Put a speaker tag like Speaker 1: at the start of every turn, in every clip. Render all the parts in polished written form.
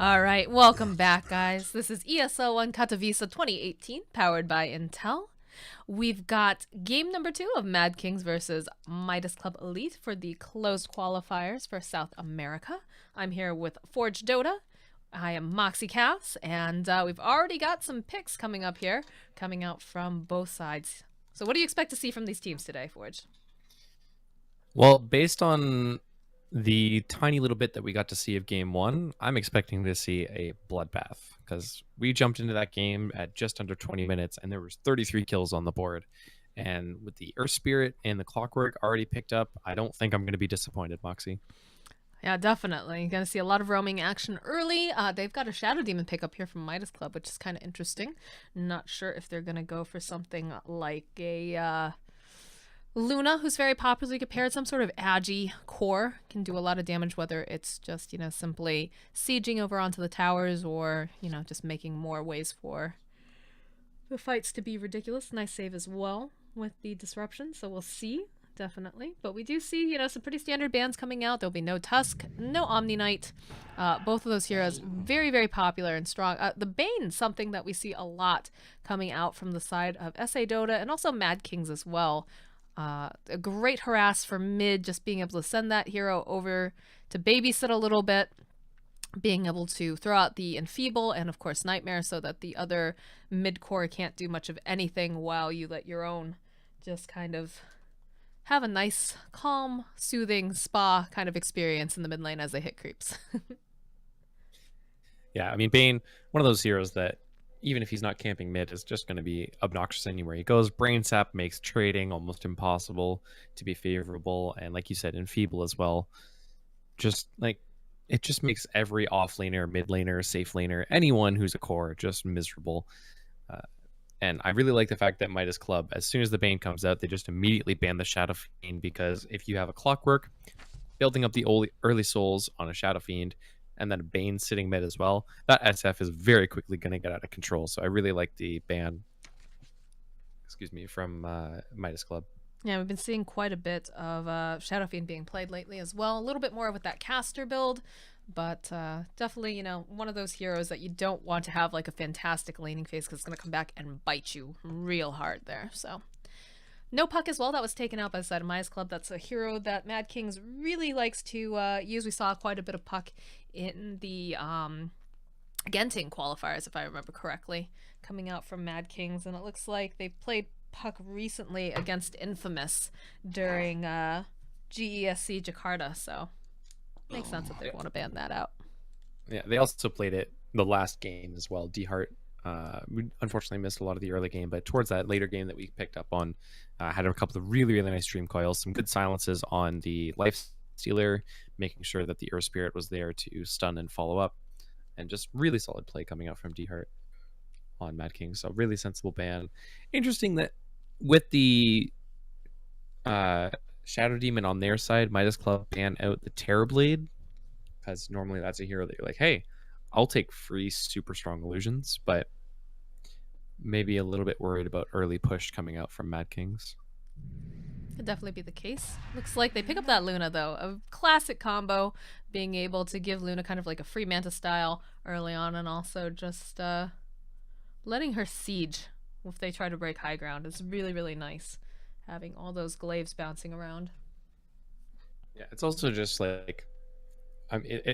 Speaker 1: All right, welcome back, guys. This is ESL 1 Katowice 2018, powered by Intel. We've got game number 2 of MadKings versus Midas Club Elite for the closed qualifiers for South America. I'm here with Forge Dota. I am Moxie Cass, and we've already got some picks coming up here, coming out from both sides. So, what do you expect to see from these teams today, Forge?
Speaker 2: Well, based on the tiny little bit that we got to see of game one, I'm expecting to see a bloodbath because we jumped into that game at just under 20 minutes and there was 33 kills on the board. And with the Earth Spirit and the Clockwork already picked up, I don't think I'm going to be disappointed, Moxie.
Speaker 1: Yeah, definitely. You're going to see a lot of roaming action early. They've got a Shadow Demon pickup here from Midas Club, which is kind of interesting. Not sure if they're going to go for something like a Luna, who's very popularly compared, some sort of agi core, can do a lot of damage, whether it's just, simply sieging over onto the towers or, just making more ways for the fights to be ridiculous. Nice save as well with the disruption, so we'll see. Definitely. But we do see, some pretty standard bans coming out. There'll be no Tusk, no Omni Knight. Both of those heroes very, very popular and strong. The Bane, something that we see a lot coming out from the side of SA Dota and also MadKings as well. A great harass for mid, just being able to send that hero over to babysit a little bit, being able to throw out the Enfeeble and, of course, Nightmare so that the other mid-core can't do much of anything while you let your own just kind of have a nice, calm, soothing spa kind of experience in the mid lane as they hit creeps.
Speaker 2: Yeah, I mean, Bane, one of those heroes that even if he's not camping mid, is just going to be obnoxious anywhere he goes. Brain Sap makes trading almost impossible to be favorable. And like you said, Enfeeble as well. Just like, it just makes every off laner, mid laner, safe laner, anyone who's a core just miserable. And I really like the fact that Midas Club, as soon as the Bane comes out, they just immediately ban the Shadow Fiend, because if you have a Clockwork, building up the early souls on a Shadow Fiend, and then a Bane sitting mid as well, that SF is very quickly going to get out of control. So I really like the ban, from Midas Club.
Speaker 1: Yeah, we've been seeing quite a bit of Shadow Fiend being played lately as well. A little bit more with that caster build, but definitely, one of those heroes that you don't want to have like a fantastic laning phase because it's going to come back and bite you real hard there. So, no Puck as well. That was taken out by the side of Midas Club. That's a hero that MadKings really likes to use. We saw quite a bit of Puck in the Genting qualifiers, if I remember correctly, coming out from MadKings, and it looks like they played Puck recently against Infamous during GESC Jakarta, so makes sense that they want to ban that out.
Speaker 2: Yeah, they also played it the last game as well. D-Heart, we unfortunately missed a lot of the early game, but towards that later game that we picked up on, had a couple of really, really nice stream coils, some good silences on the Life Stealer, making sure that the Earth Spirit was there to stun and follow up, and just really solid play coming out from D-Heart on MadKings. So really sensible ban. Interesting that with the Shadow Demon on their side, Midas Club ban out the Terrorblade, because normally that's a hero that you're like, hey, I'll take free super strong illusions, but maybe a little bit worried about early push coming out from MadKings.
Speaker 1: Could definitely be the case. Looks like they pick up that Luna, though. A classic combo, being able to give Luna kind of like a free Manta style early on, and also just letting her siege if they try to break high ground is really, really nice. Having all those glaives bouncing around.
Speaker 2: Yeah, it's also just like,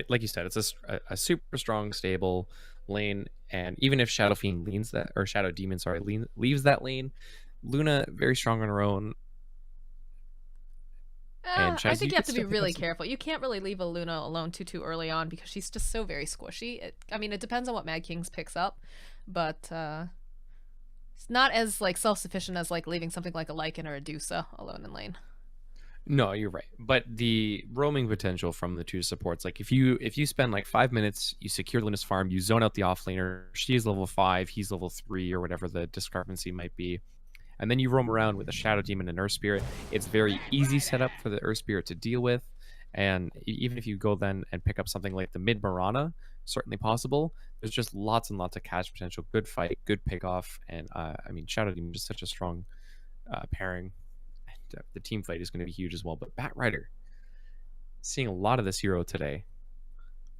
Speaker 2: like you said, it's a super strong, stable lane, and even if Shadow Fiend leans that, or Shadow Demon, sorry, leaves that lane, Luna very strong on her own.
Speaker 1: And I think you have to be really careful. You can't really leave a Luna alone too early on because she's just so very squishy. It depends on what MadKings picks up, but it's not as like self-sufficient as like leaving something like a Lycan or a Dusa alone in lane.
Speaker 2: No, you're right. But the roaming potential from the two supports, like if you spend like 5 minutes, you secure Luna's farm, you zone out the offlaner, she's level 5, he's level 3, or whatever the discrepancy might be, and then you roam around with a Shadow Demon and Earth Spirit, it's very easy setup for the Earth Spirit to deal with. And even if you go then and pick up something like the mid Mirana, certainly possible. There's just lots and lots of catch potential, good fight, good pick off, and Shadow Demon is such a strong pairing. The team fight is going to be huge as well. But Bat Rider, seeing a lot of this hero today,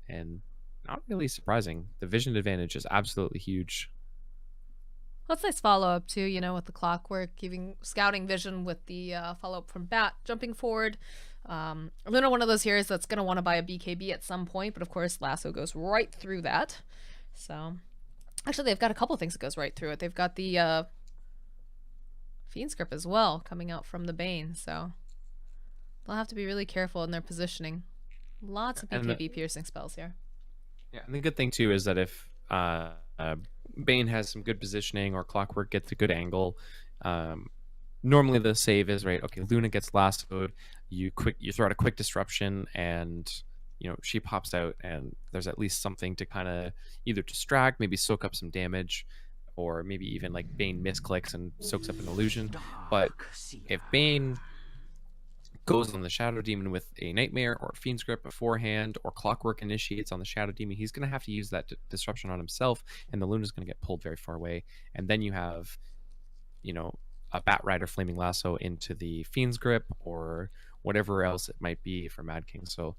Speaker 2: and not really surprising. The vision advantage is absolutely huge.
Speaker 1: Let's nice follow up too, you know, with the clockwork, giving scouting vision with the follow up from Bat, jumping forward. Luna, one of those heroes that's going to want to buy a BKB at some point, but of course, Lasso goes right through that. So, actually, they've got a couple things that goes right through it. They've got the Fiend's Grip as well coming out from the Bane, so they'll have to be really careful in their positioning. Lots of BKB piercing spells here.
Speaker 2: Yeah, and the good thing too is that if Bane has some good positioning or Clockwork gets a good angle, normally the save is right. Okay, Luna gets lassoed. You throw out a quick disruption, and she pops out, and there's at least something to kind of either distract, maybe soak up some damage, or maybe even like Bane misclicks and soaks up an illusion. But if Bane goes on the Shadow Demon with a Nightmare or a Fiend's Grip beforehand, or Clockwork initiates on the Shadow Demon, he's going to have to use that disruption on himself, and the Luna's going to get pulled very far away. And then you have, a Bat Rider Flaming Lasso into the Fiend's Grip, or whatever else it might be for MadKings. So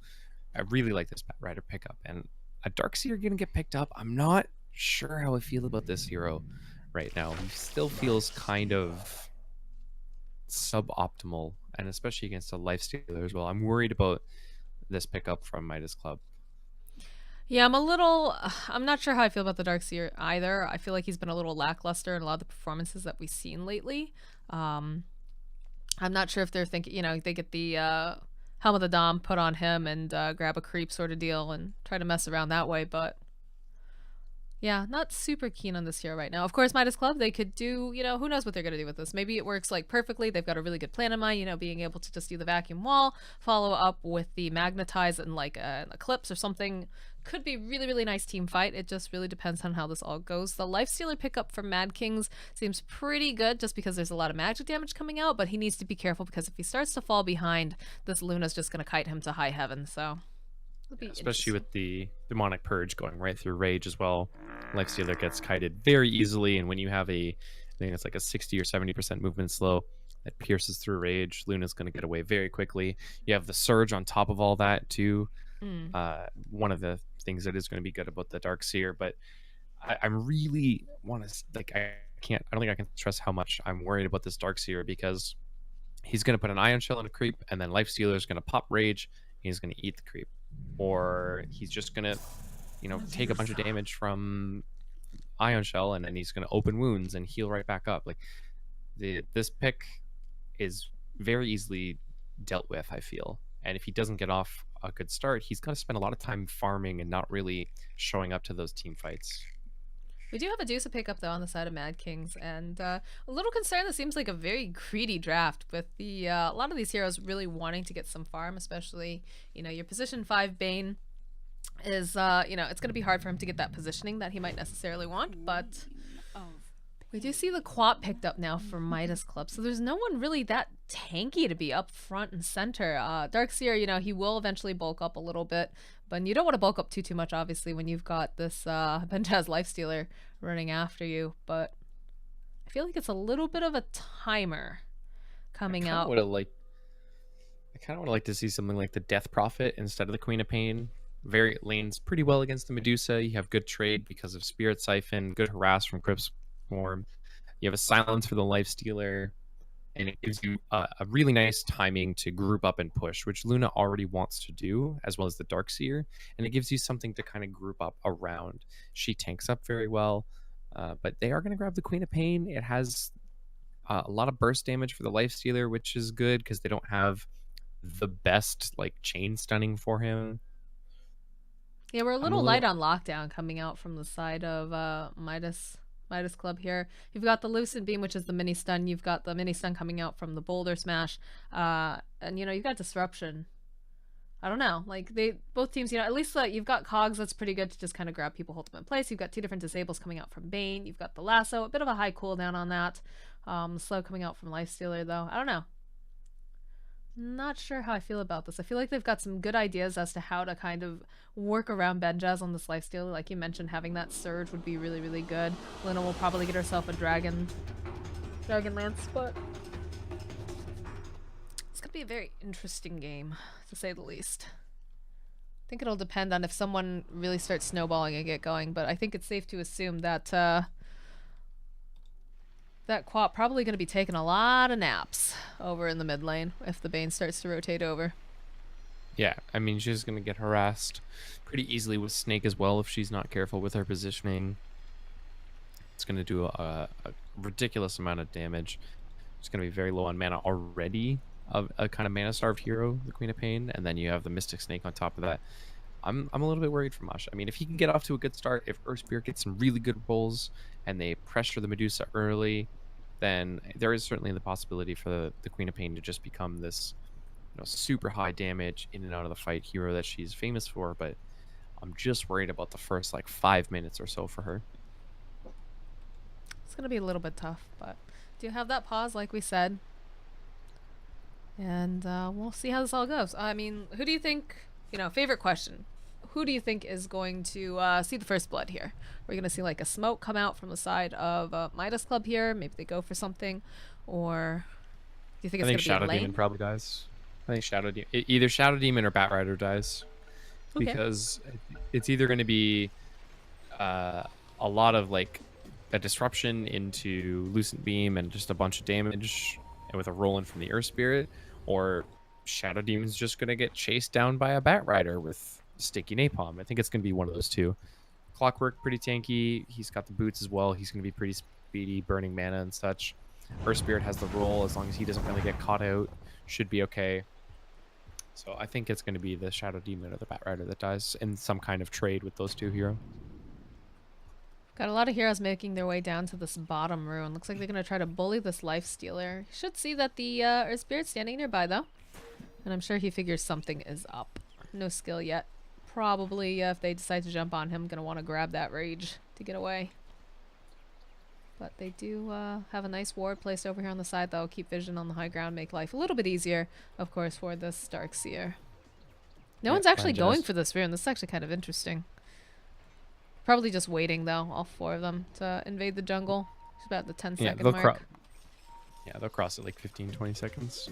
Speaker 2: I really like this Bat Rider pickup. And a Darkseer going to get picked up. I'm not sure how I feel about this hero right now. He still feels kind of suboptimal, and especially against a Lifestealer as well. I'm worried about this pickup from Midas Club.
Speaker 1: Yeah, I'm not sure how I feel about the Darkseer either. I feel like he's been a little lackluster in a lot of the performances that we've seen lately. I'm not sure if they're thinking, they get the Helm of the Dom put on him and grab a creep sort of deal and try to mess around that way, but yeah, not super keen on this hero right now. Of course, Midas Club, they could do, who knows what they're going to do with this. Maybe it works like perfectly. They've got a really good plan in mind, being able to just do the vacuum wall, follow up with the magnetize and like an eclipse or something. Could be really, really nice team fight. It just really depends on how this all goes. The Lifestealer pickup from MadKings seems pretty good just because there's a lot of magic damage coming out, but he needs to be careful because if he starts to fall behind, this Luna's just going to kite him to high heaven, so...
Speaker 2: especially with the Demonic Purge going right through Rage as well. Lifestealer gets kited very easily, and when you have I think it's like a 60 or 70% movement slow that pierces through Rage, Luna's going to get away very quickly. You have the Surge on top of all that too. One of the things that is going to be good about the Darkseer, but I really want to I don't think I can stress how much I'm worried about this Darkseer, because he's going to put an Ion Shell in a creep, and then Lifestealer is going to pop Rage, and he's going to eat the creep. Or he's just gonna, take a bunch of damage from Ion Shell, and then he's gonna open wounds and heal right back up. Like this pick is very easily dealt with, I feel. And if he doesn't get off a good start, he's gonna spend a lot of time farming and not really showing up to those team fights.
Speaker 1: We do have a Deuce pickup though on the side of MadKings, and a little concerned. This seems like a very greedy draft with the a lot of these heroes really wanting to get some farm, especially your position 5 Bane is it's going to be hard for him to get that positioning that he might necessarily want, but we do see the Quap picked up now for Midas Club, so there's no one really that tanky to be up front and center. Darkseer, he will eventually bulk up a little bit, but you don't want to bulk up too much, obviously, when you've got this Benjaz Lifestealer running after you, but I feel like it's a little bit of a timer coming out.
Speaker 2: I kind of would like to see something like the Death Prophet instead of the Queen of Pain. Lanes pretty well against the Medusa. You have good trade because of Spirit Siphon, good harass from Crypt Swarm. You have a silence for the Lifestealer, and it gives you a really nice timing to group up and push, which Luna already wants to do, as well as the Darkseer, and it gives you something to kind of group up around. She tanks up very well, but they are going to grab the Queen of Pain. It has a lot of burst damage for the Lifestealer, which is good because they don't have the best chain stunning for him.
Speaker 1: Yeah, we're a little light on lockdown coming out from the side of Midas Club here. You've got the Lucid Beam, which is the mini stun. You've got the mini stun coming out from the Boulder Smash, and you've got Disruption. I don't know, both teams, at least you've got Cogs. That's pretty good to just kind of grab people, hold them in place. You've got 2 different disables coming out from Bane. You've got the Lasso, a bit of a high cooldown on that. Slow coming out from Lifestealer though. I don't know. Not sure how I feel about this. I feel like they've got some good ideas as to how to kind of work around Benjaz on this Lifestealer. Like you mentioned, having that Surge would be really, really good. Luna will probably get herself a Dragon Lance, but it's gonna be a very interesting game, to say the least. think it'll depend on if someone really starts snowballing and get going, but I think it's safe to assume that that Quap probably going to be taking a lot of naps over in the mid lane if the Bane starts to rotate over.
Speaker 2: Yeah, I mean, she's going to get harassed pretty easily with Snake as well if she's not careful with her positioning. It's going to do a ridiculous amount of damage. It's going to be very low on mana already, of a kind of mana-starved hero, the Queen of Pain, and then you have the Mystic Snake on top of that. I'm a little bit worried for Mush. I mean, if he can get off to a good start, if Earth Spirit gets some really good rolls, and they pressure the Medusa early, then there is certainly the possibility for the Queen of Pain to just become this, you know, super high damage in and out of the fight hero that she's famous for. But I'm just worried about the first like 5 minutes or so for her.
Speaker 1: It's going to be a little bit tough, but do have that pause like we said. And we'll see how this all goes. I mean, who do you think, you know, favorite question, who do you think is going to see the first blood here? We're going to see like a smoke come out from the side of Midas Club here. Maybe they go for something. Or do you think it's going to be
Speaker 2: Shadow
Speaker 1: a lane?
Speaker 2: Demon probably dies. I think Shadow Demon, either Shadow Demon or Batrider dies.
Speaker 1: Okay.
Speaker 2: Because it's either going to be a lot of like a disruption into Lucent Beam and just a bunch of damage and with a roll in from the Earth Spirit, or Shadow Demon's just going to get chased down by a Batrider with sticky napalm. I think it's going to be one of those two. Clockwork, pretty tanky. He's got the boots as well. He's going to be pretty speedy, burning mana and such. Earth Spirit has the roll. As long as he doesn't really get caught out, should be okay. So I think it's going to be the Shadow Demon or the Batrider that dies in some kind of trade with those two heroes.
Speaker 1: Got a lot of heroes making their way down to this bottom rune. Looks like they're going to try to bully this Life Stealer. You should see that the Earth Spirit's standing nearby, though. And I'm sure he figures something is up. No skill yet. Probably, if they decide to jump on him, going to want to grab that rage to get away. But they do have a nice ward placed over here on the side, though. Keep vision on the high ground, make life a little bit easier, of course, for this Darkseer. No one's actually going for this rune. This is actually kind of interesting. Probably just waiting, though, all four of them, to invade the jungle. It's about the 10-second mark.
Speaker 2: They'll cross it like 15, 20 seconds.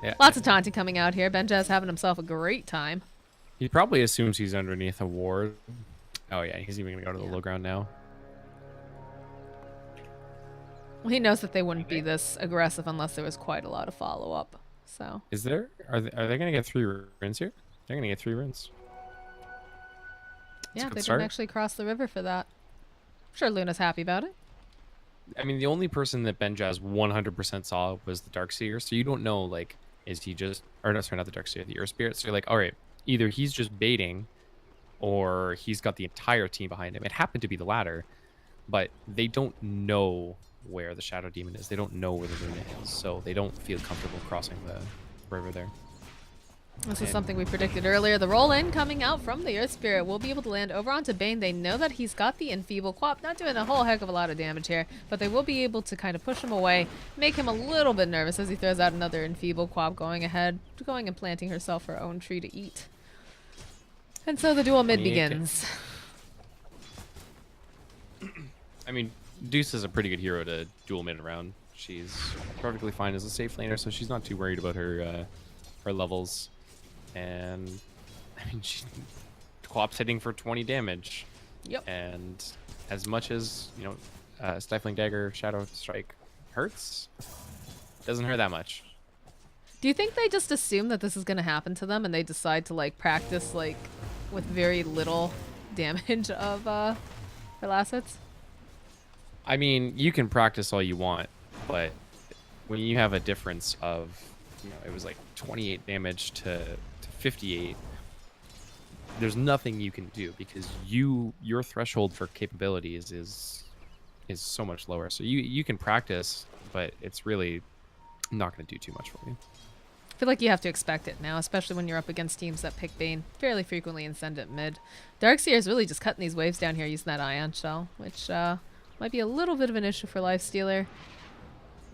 Speaker 2: Yeah.
Speaker 1: Lots of taunting coming out here. Benja's having himself a great time.
Speaker 2: He probably assumes he's underneath a ward. Oh, yeah, he's even going to go to the low ground now.
Speaker 1: Well, he knows that they wouldn't be this aggressive unless there was quite a lot of follow-up. So.
Speaker 2: Is there? Are they going to get 3 runes here? They're going to get 3 runes.
Speaker 1: Yeah, they didn't actually cross the river for that. I'm sure Luna's happy about it.
Speaker 2: I mean, the only person that Benjaz 100% saw was the Darkseer, so you don't know, like, is he just... Or, no, sorry, not the Darkseer, the Earth Spirit. So you're like, all right, either he's just baiting, or he's got the entire team behind him. It happened to be the latter, but they don't know where the Shadow Demon is. They don't know where the rune is, so they don't feel comfortable crossing the river there.
Speaker 1: This is something we predicted earlier. The roll-in coming out from the Earth Spirit will be able to land over onto Bane. They know that he's got the Enfeeble Quap. Not doing a whole heck of a lot of damage here, but they will be able to kind of push him away, make him a little bit nervous as he throws out another Enfeeble Quap, going ahead, going and planting herself her own tree to eat. And so the dual mid begins.
Speaker 2: I mean, Deuce is a pretty good hero to dual mid around. She's perfectly fine as a safe laner, so she's not too worried about her levels. And I mean, Quap's hitting for 20 damage.
Speaker 1: Yep.
Speaker 2: And as much as, you know, Stifling Dagger, Shadow Strike hurts, doesn't hurt that much.
Speaker 1: Do you think they just assume that this is going to happen to them and they decide to like practice like with very little damage of their assets?
Speaker 2: I mean, you can practice all you want, but when you have a difference of, you know, it was like 28 damage to 58, there's nothing you can do because your threshold for capabilities is so much lower. So you can practice, but it's really not going to do too much for you.
Speaker 1: I feel like you have to expect it now, especially when you're up against teams that pick Bane fairly frequently and send it mid. Darkseer is really just cutting these waves down here using that Ion Shell, which might be a little bit of an issue for Lifestealer.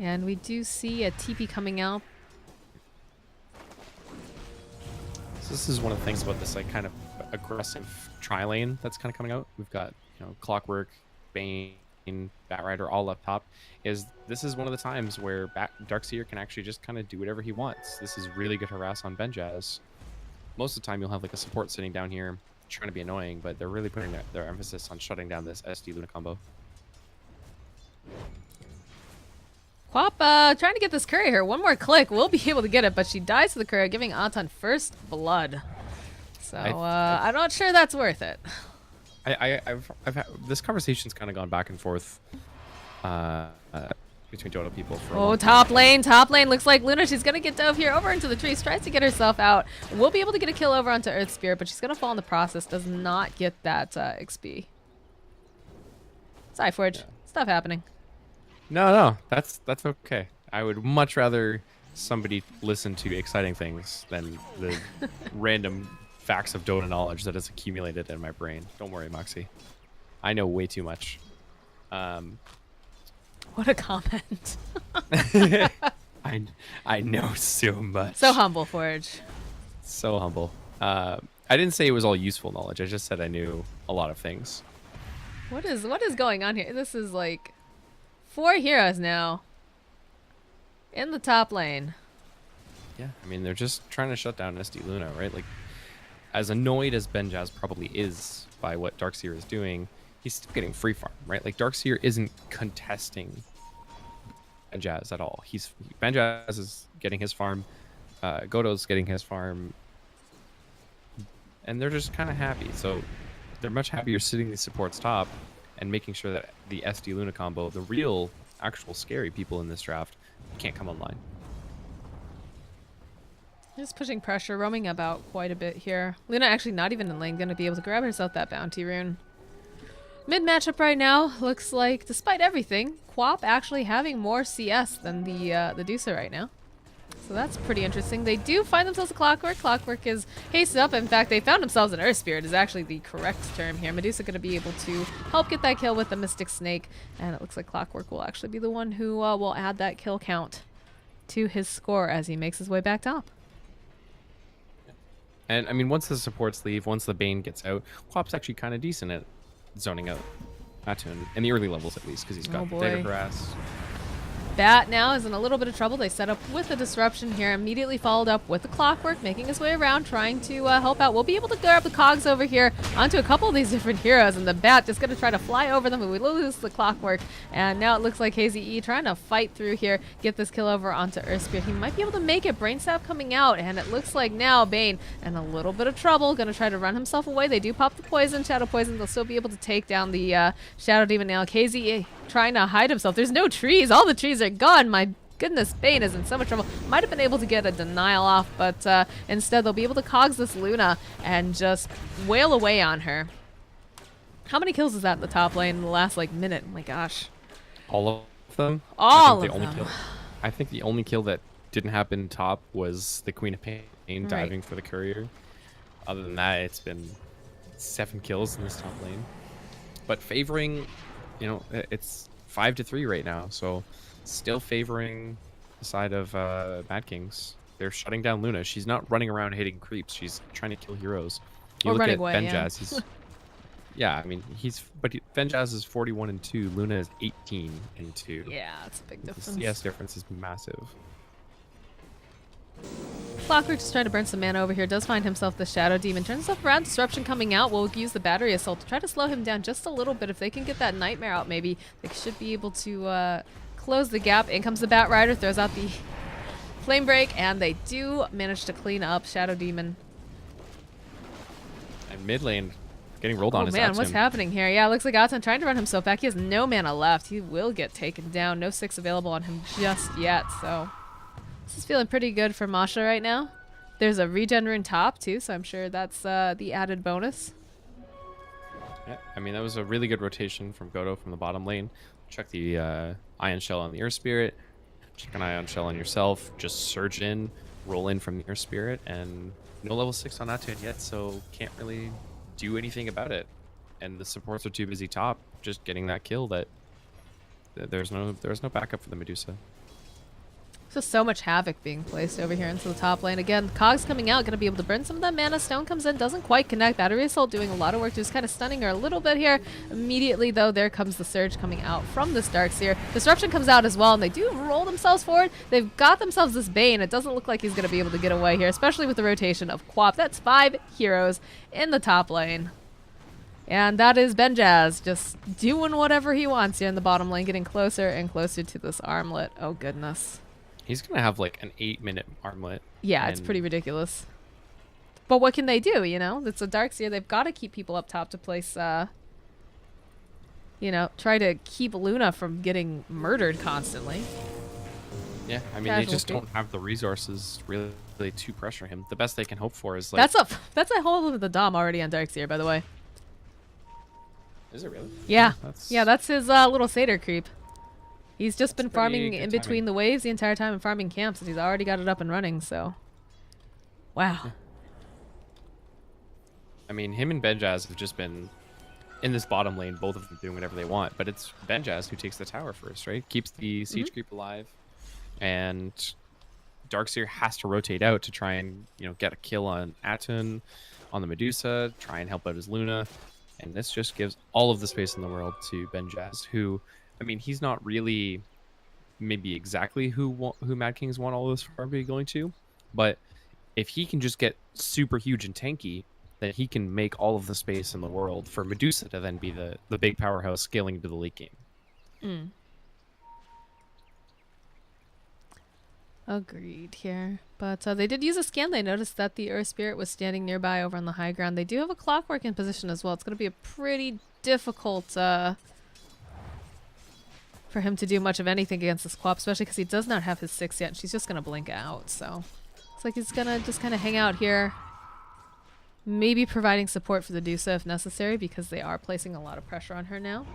Speaker 1: And we do see a TP coming out.
Speaker 2: This is one of the things about this like kind of aggressive tri-lane that's kind of coming out. We've got, you know, Clockwork, Bane, Batrider all up top. This is one of the times where Darkseer can actually just kind of do whatever he wants. This is really good harass on Benjaz. most of the time you'll have like a support sitting down here trying to be annoying, but they're really putting their emphasis on shutting down this SD Luna combo.
Speaker 1: Quap trying to get this courier here. One more click, we'll be able to get it, but she dies to the courier, giving Anton first blood. So I'm not sure that's worth it.
Speaker 2: I've had this conversation's kind of gone back and forth between Dota people for a long
Speaker 1: top
Speaker 2: time.
Speaker 1: lane. Looks like Luna, she's gonna get dove here over into the trees, tries to get herself out. Will be able to get a kill over onto Earth Spirit, but she's gonna fall in the process. Does not get that XP. Sorry, Forge. Yeah. Stuff happening.
Speaker 2: No, that's okay. I would much rather somebody listen to exciting things than the random facts of Dota knowledge that is accumulated in my brain. Don't worry, Moxie. I know way too much.
Speaker 1: What a comment.
Speaker 2: I know so much.
Speaker 1: So humble, Forge.
Speaker 2: So humble. I didn't say it was all useful knowledge. I just said I knew a lot of things.
Speaker 1: What is going on here? This is like 4 heroes now in the top lane.
Speaker 2: Yeah, I mean, they're just trying to shut down SD Luna, right? Like, as annoyed as Benjaz probably is by what Darkseer is doing, he's still getting free farm, right? Like, Darkseer isn't contesting Benjaz at all. Benjaz is getting his farm, Godo's getting his farm, and they're just kind of happy. So they're much happier sitting the supports top and making sure that the SD Luna combo, the real, actual scary people in this draft, can't come online.
Speaker 1: Just pushing pressure, roaming about quite a bit here. Luna actually not even in lane, gonna be able to grab herself that bounty rune. Mid matchup right now looks like, despite everything, Quap actually having more CS than the Dusa right now. So that's pretty interesting. They do find themselves a Clockwork. Clockwork is hasted up. In fact, they found themselves an Earth Spirit is actually the correct term here. Medusa going to be able to help get that kill with the Mystic Snake. And it looks like Clockwork will actually be the one who will add that kill count to his score as he makes his way back top.
Speaker 2: And I mean, once the supports leave, once the Bane gets out, Quap's actually kind of decent at zoning out Atun, in the early levels at least, because he's got Dagger Harass.
Speaker 1: Bat now is in a little bit of trouble. They set up with a disruption here, immediately followed up with the Clockwork, making his way around, trying to help out. We'll be able to grab the cogs over here onto a couple of these different heroes, and the Bat just going to try to fly over them, and we lose the Clockwork. And now it looks like Hazy-E trying to fight through here, get this kill over onto Earthspear. He might be able to make it. Brain Sap coming out, and it looks like now Bane in a little bit of trouble, going to try to run himself away. They do pop the poison, Shadow Poison. They'll still be able to take down the Shadow Demon now. Hazy-E trying to hide himself. There's no trees. All the trees are gone. My goodness, Bane is in so much trouble. Might have been able to get a denial off, but instead they'll be able to cogs this Luna and just wail away on her. How many kills is that in the top lane in the last like minute? Oh my gosh.
Speaker 2: All of them?
Speaker 1: All of them.
Speaker 2: I think the only kill that didn't happen top was the Queen of Pain diving for the courier. Other than that, it's been 7 kills in this top lane. But favoring, you know, it's 5-3 right now, so still favoring the side of MadKings. They're shutting down Luna. She's not running around hitting creeps. She's trying to kill heroes. You look at Benjaz. He's, yeah, I mean, Benjaz is 41-2. Luna is 18-2.
Speaker 1: Yeah, that's a big difference.
Speaker 2: The CS difference is massive.
Speaker 1: Clockwork just trying to burn some mana over here. Does find himself the Shadow Demon. Turns himself around. Disruption coming out. We'll use the Battery Assault to try to slow him down just a little bit. If they can get that Nightmare out, maybe they should be able to close the gap. In comes the Bat Rider. Throws out the Flame Break, and they do manage to clean up Shadow Demon.
Speaker 2: And mid lane getting rolled on.
Speaker 1: Oh man, what's happening here? Yeah, it looks like Atan trying to run himself back. He has no mana left. He will get taken down. No 6 available on him just yet, so this is feeling pretty good for Masha right now. There's a regen rune top too, so I'm sure that's the added bonus.
Speaker 2: Yeah, I mean, that was a really good rotation from Godo from the bottom lane. Check the Ion Shell on the Earth Spirit. Check an Ion Shell on yourself. Just surge in, roll in from the Earth Spirit, and no level 6 on Atun yet, so can't really do anything about it. And the supports are too busy top, just getting that kill that there's no backup for the Medusa.
Speaker 1: Just so much havoc being placed over here into the top lane. Again, Cogs coming out, going to be able to burn some of that mana. Stone comes in, doesn't quite connect. Battery Assault doing a lot of work, just kind of stunning her a little bit here. Immediately, though, there comes the Surge coming out from this Darkseer. Disruption comes out as well, and they do roll themselves forward. They've got themselves this Bane. It doesn't look like he's going to be able to get away here, especially with the rotation of Quap. That's 5 heroes in the top lane. And that is Benjaz just doing whatever he wants here in the bottom lane, getting closer and closer to this armlet. Oh, goodness.
Speaker 2: He's going to have like an 8-minute armlet.
Speaker 1: Yeah, it's pretty ridiculous. But what can they do, you know? It's a Darkseer. They've got to keep people up top to place, you know, try to keep Luna from getting murdered constantly.
Speaker 2: Yeah, I mean, they just don't have the resources really to pressure him. The best they can hope for is like...
Speaker 1: That's a whole of the Dom already on Darkseer, by the way.
Speaker 2: Is it really?
Speaker 1: Yeah. That's his little Satyr creep. He's just been farming in between the waves the entire time and farming camps, and he's already got it up and running, so... Wow.
Speaker 2: Yeah. I mean, him and Benjaz have just been in this bottom lane, both of them doing whatever they want, but it's Benjaz who takes the tower first, right? Keeps the siege creep alive, and Darkseer has to rotate out to try and, you know, get a kill on Atun, on the Medusa, try and help out his Luna, and this just gives all of the space in the world to Benjaz, who... I mean, he's not really maybe exactly who MadKings want all this farm to be going to, but if he can just get super huge and tanky, then he can make all of the space in the world for Medusa to then be the big powerhouse scaling into the late game.
Speaker 1: Agreed here. But they did use a scan. They noticed that the Earth Spirit was standing nearby over on the high ground. They do have a Clockwork in position as well. It's going to be a pretty difficult... for him to do much of anything against this Quap, especially because he does not have his 6 yet, and she's just going to blink out, so... It's like he's going to just kind of hang out here. Maybe providing support for the Dusa if necessary, because they are placing a lot of pressure on her now.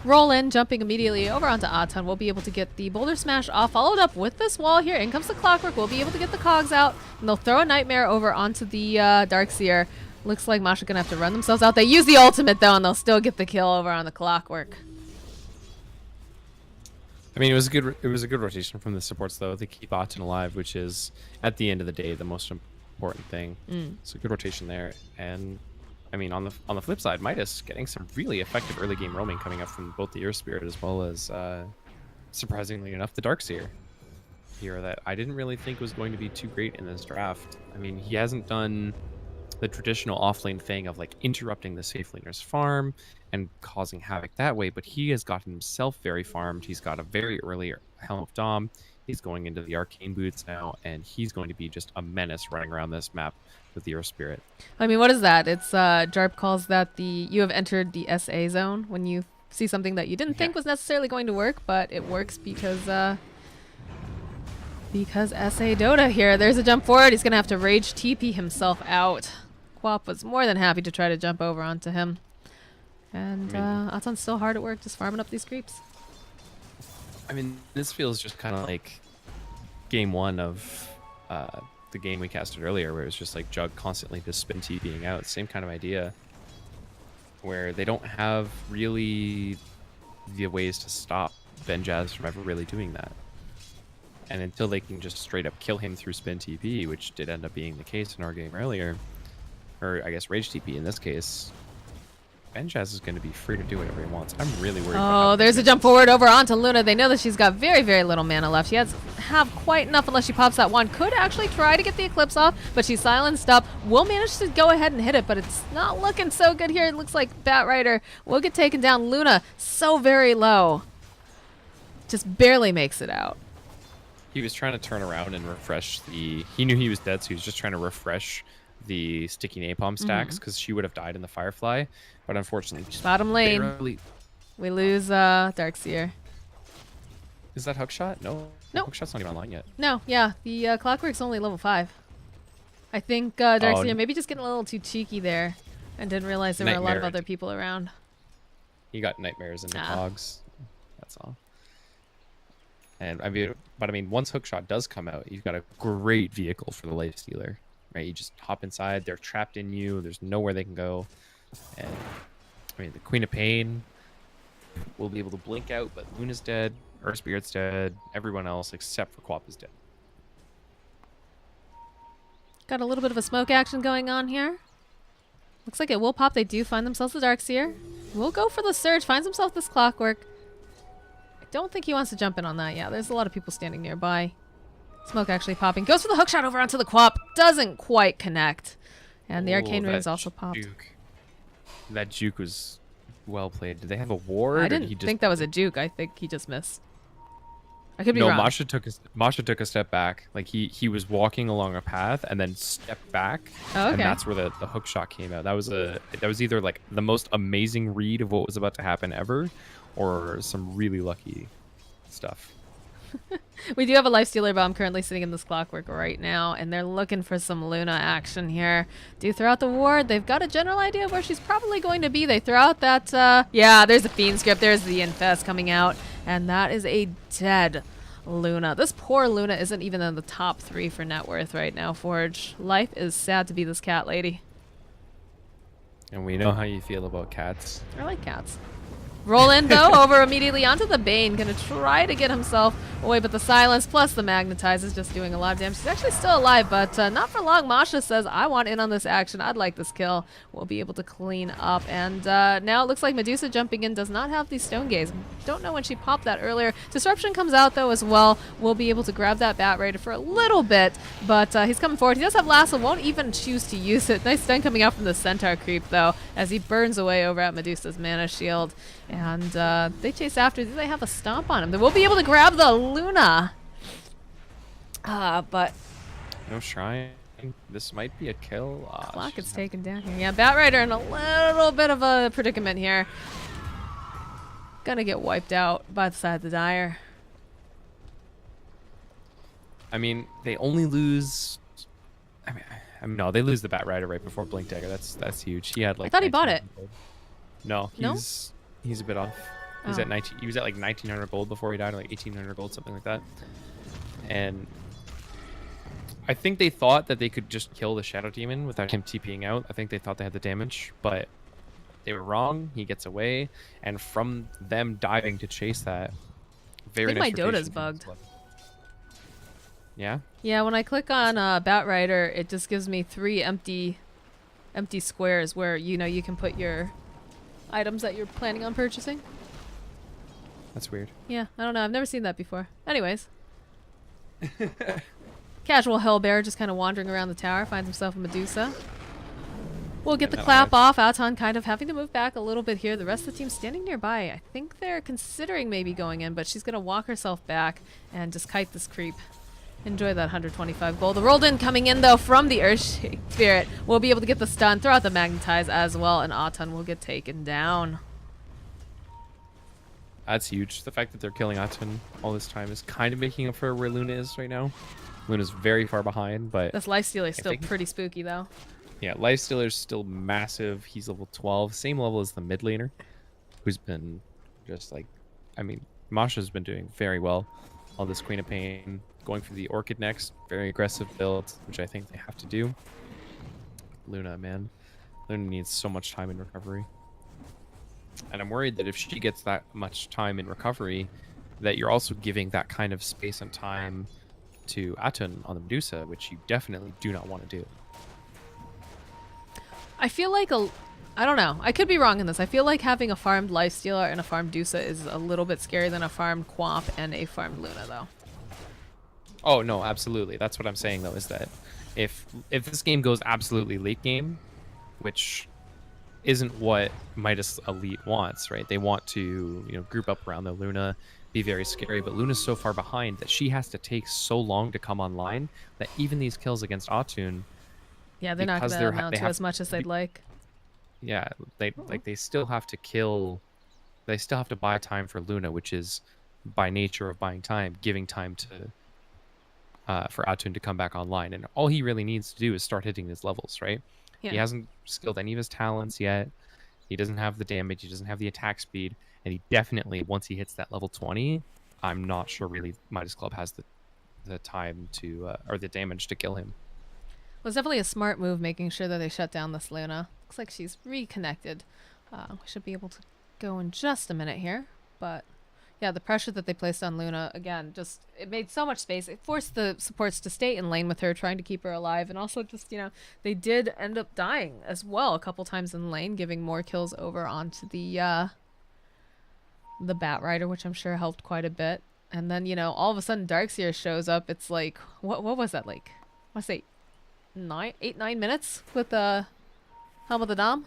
Speaker 1: Roll in, jumping immediately over onto Atun. We'll be able to get the Boulder Smash off, followed up with this wall here. In comes the Clockwork. We'll be able to get the Cogs out, and they'll throw a Nightmare over onto the Darkseer. Looks like Masha's going to have to run themselves out. They use the ultimate, though, and they'll still get the kill over on the Clockwork.
Speaker 2: I mean, it was a good rotation from the supports though to keep Atun alive, which is at the end of the day the most important thing. It's a good rotation there, and I mean on the flip side, Midas getting some really effective early game roaming coming up from both the Earth Spirit as well as surprisingly enough the Darkseer here that I didn't really think was going to be too great in this draft. I mean, he hasn't done the traditional offlane thing of like interrupting the safe laner's farm and causing havoc that way, but he has gotten himself very farmed. He's got a very early Helm of Dom. He's going into the Arcane Boots now, and he's going to be just a menace running around this map with the Earth Spirit. I
Speaker 1: mean, what is that? It's Jarp calls that you have entered the SA zone when you see something that you didn't think was necessarily going to work, but it works because SA Dota here. There's a jump forward. He's going to have to rage TP himself out. Quap was more than happy to try to jump over onto him. And Atun's still hard at work just farming up these creeps.
Speaker 2: I mean, this feels just kind of like game one of the game we casted earlier, where it was just like Jug constantly just spin TPing out. Same kind of idea, where they don't have really the ways to stop Benjaz from ever really doing that. And until they can just straight up kill him through spin TP, which did end up being the case in our game earlier, or I guess Rage TP in this case, Benjaz is going to be free to do whatever he wants. I'm really worried about
Speaker 1: Oh, there's a jump forward over onto Luna. They know that she's got very, very little mana left. She has have quite enough unless she pops that one. Could actually try to get the Eclipse off, but she's silenced up. Will manage to go ahead and hit it, but it's not looking so good here. It looks like Batrider will get taken down. Luna, so very low. Just barely makes it out.
Speaker 2: He was trying to turn around and refresh the... He knew he was dead, so he was just trying to refresh the sticky napalm stacks because she would have died in the Firefly. But unfortunately,
Speaker 1: bottom lane, we lose Darkseer.
Speaker 2: Is that Hookshot? No.
Speaker 1: Nope.
Speaker 2: Hookshot's not even online yet.
Speaker 1: No, yeah. The Clockwork's only level 5. I think Darkseer maybe just getting a little too cheeky there and didn't realize there were a lot of other people around.
Speaker 2: He got Nightmares and the Cogs. That's all. And I mean, once Hookshot does come out, you've got a great vehicle for the Lifestealer. Right? You just hop inside, they're trapped in you, there's nowhere they can go. And I mean, the Queen of Pain will be able to blink out, but Luna's dead. Earth Spirit's dead. Everyone else except for Quap is dead.
Speaker 1: Got a little bit of a smoke action going on here. Looks like it will pop. They do find themselves the Darkseer. We'll go for the Surge. Finds himself this Clockwork. I don't think he wants to jump in on that. Yeah, there's a lot of people standing nearby. Smoke actually popping. Goes for the hookshot over onto the Quap. Doesn't quite connect. And the Arcane Rings also popped.
Speaker 2: That juke was well played. Did they have a ward?
Speaker 1: I didn't think that was a juke. I think he just missed. I could be wrong.
Speaker 2: No, Masha took a step back. Like he was walking along a path and then stepped back.
Speaker 1: Oh, okay.
Speaker 2: And that's where the hook shot came out. That was either like the most amazing read of what was about to happen ever, or some really lucky stuff.
Speaker 1: We do have a Lifestealer bomb currently sitting in this Clockwork right now, and they're looking for some Luna action here. Do throw out the ward. They've got a general idea of where she's probably going to be. They throw out that, yeah, there's a Fiend Script. There's the Infest coming out, and that is a dead Luna. This poor Luna isn't even in the top 3 for net worth right now, Forge. Life is sad to be this cat lady.
Speaker 2: And we know how you feel about cats.
Speaker 1: I like cats. Roll in, though, over immediately onto the Bane. Gonna try to get himself away, but the Silence plus the Magnetize is just doing a lot of damage. She's actually still alive, but not for long. Masha says, I want in on this action. I'd like this kill. We'll be able to clean up. And now it looks like Medusa jumping in does not have the Stone Gaze. Don't know when she popped that earlier. Disruption comes out, though, as well. We'll be able to grab that Bat Raider for a little bit, but he's coming forward. He does have Lasso, won't even choose to use it. Nice stun coming out from the Centaur creep, though, as he burns away over at Medusa's Mana Shield. And they chase after. Do they have a stomp on him? They will be able to grab the Luna. But
Speaker 2: no shrine. This might be a kill.
Speaker 1: Clock gets taken down here. Yeah, Bat Rider in a little bit of a predicament here. Gonna get wiped out by the side of the Dire.
Speaker 2: I mean, they only lose. I mean, no, they lose the Bat Rider right before Blink Dagger. That's huge. He had like.
Speaker 1: I thought he bought it.
Speaker 2: Gold. No, he's a bit off. He's at 19. He was at like 1,900 gold before he died, or like 1,800 gold, something like that. And I think they thought that they could just kill the Shadow Demon without him TPing out. I think they thought they had the damage, but they were wrong. He gets away, and from them diving to chase that, very nice.
Speaker 1: I think my Dota's bugged.
Speaker 2: Yeah.
Speaker 1: Yeah, when I click on Bat Rider, it just gives me 3 empty squares where you can put your items that you're planning on purchasing.
Speaker 2: That's weird.
Speaker 1: Yeah, I don't know. I've never seen that before. Anyways. Casual Hellbear just kind of wandering around the tower, finds himself a Medusa. We'll get the clap off. Auton kind of having to move back a little bit here. The rest of the team standing nearby. I think they're considering maybe going in, but she's going to walk herself back and just kite this creep. Enjoy that 125 gold. The rolled in coming in, though, from the Earth Spirit. We'll be able to get the stun, throw out the Magnetize as well, and Auton will get taken down.
Speaker 2: That's huge. The fact that they're killing Auton all this time is kind of making up for where Luna is right now. Luna's very far behind, but...
Speaker 1: This Lifestealer is still pretty spooky, though.
Speaker 2: Yeah, Lifestealer's still massive. He's level 12. Same level as the mid laner, who's been just like... I mean, Masha's been doing very well on this Queen of Pain. Going for the Orchid next. Very aggressive build, which I think they have to do. Luna, man. Luna needs so much time in recovery. And I'm worried that if she gets that much time in recovery, that you're also giving that kind of space and time to Auton on the Medusa, which you definitely do not want to do.
Speaker 1: I feel like I don't know. I could be wrong in this. I feel like having a farmed Lifestealer and a farmed Medusa is a little bit scarier than a farmed Quap and a farmed Luna, though.
Speaker 2: Oh, no, absolutely. That's what I'm saying, though, is that if this game goes absolutely late game, which isn't what Midas Elite wants, right? They want to, group up around the Luna, be very scary, but Luna's so far behind that she has to take so long to come online that even these kills against Auton,
Speaker 1: yeah, they're not going to amount to as much as they'd like.
Speaker 2: Yeah, they still have to kill. They still have to buy time for Luna, which is by nature of buying time, giving time to for Auton to come back online. And all he really needs to do is start hitting his levels, right? Yeah. He hasn't skilled any of his talents yet. He doesn't have the damage. He doesn't have the attack speed. And he definitely, once he hits that level 20, I'm not sure really Midas Club has the time to, or the damage to kill him.
Speaker 1: Well, it's definitely a smart move making sure that they shut down this Luna. Looks like she's reconnected. We should be able to go in just a minute here. But Yeah, the pressure that they placed on Luna, again, just, it made so much space. It forced the supports to stay in lane with her, trying to keep her alive. And also just, you know, they did end up dying as well a couple times in lane, giving more kills over onto the Bat Rider, which I'm sure helped quite a bit. And then, you know, all of a sudden Darkseer shows up. It's like, what was that, like, I want to say 8-9 minutes with the Helm of the Dom?